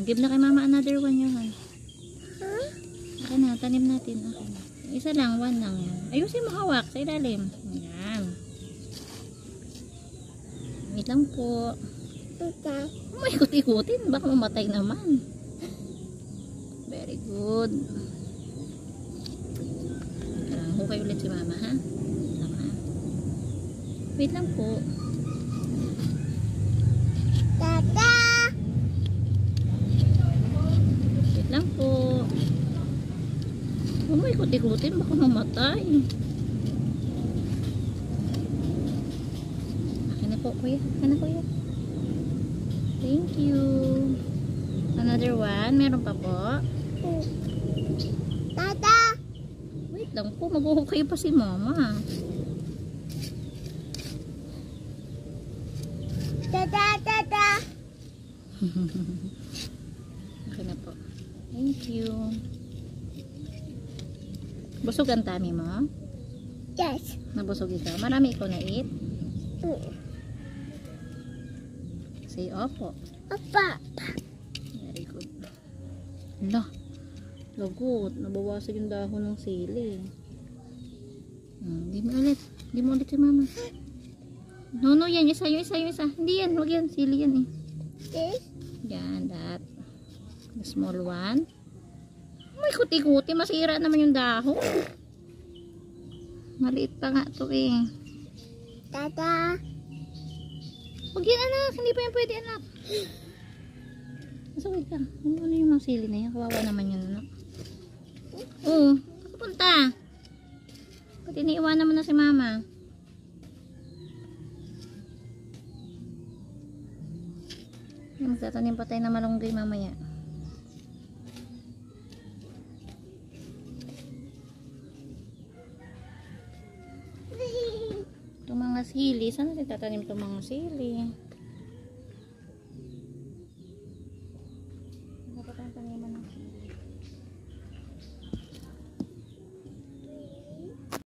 Give na kay mama another one yun. Okay na, tanim natin. Okay na. Isa lang, one lang yan. Ayusin mo hawak sa ilalim. Ayan. Wait lang po. May ikot-ikutin. Baka mamatay naman. Very good. Hukay ulit si mama, ha? Tama. Wait lang po. Tata! Wait lang po. May ikot-ikutin. Baka mamatay. Akin na po, kuya. Akin na, kuya. Thank you. Another one. Meron pa po. Tata! Wait lang po. Maghuhukay pa si mama. Tata! Tata! Okay na po. Thank you. Busog ang tummy mo? Yes. Nabusog ikaw? Marami ikaw na-eat? Say opo. Apa? Very good. Hala. Lagot. Nabawasan yung dahon ng sili. Hindi mo ulit. Hindi mo ulit si mama. No, no, yan. Isa, yung isa, yung isa. Hindi yan. Huwag yan. Sili yan eh. This? Yan, that. The small one. May kuti-kuti. Masira naman yung dahon. Maliit pa nga to eh. Tata! Huwag yan anak. Hindi pa yan pwede anak. Nasa wait lang. Ano yung mga sili na yan? Kawawa naman yun anak. Oo. Kapunta. Pati iniiwanan mo na si mama. Magtatanim pa tayo na malunggay mamaya. Itong mga sili. Saan natin tatanim itong mga sili? Ano pa tayong taniman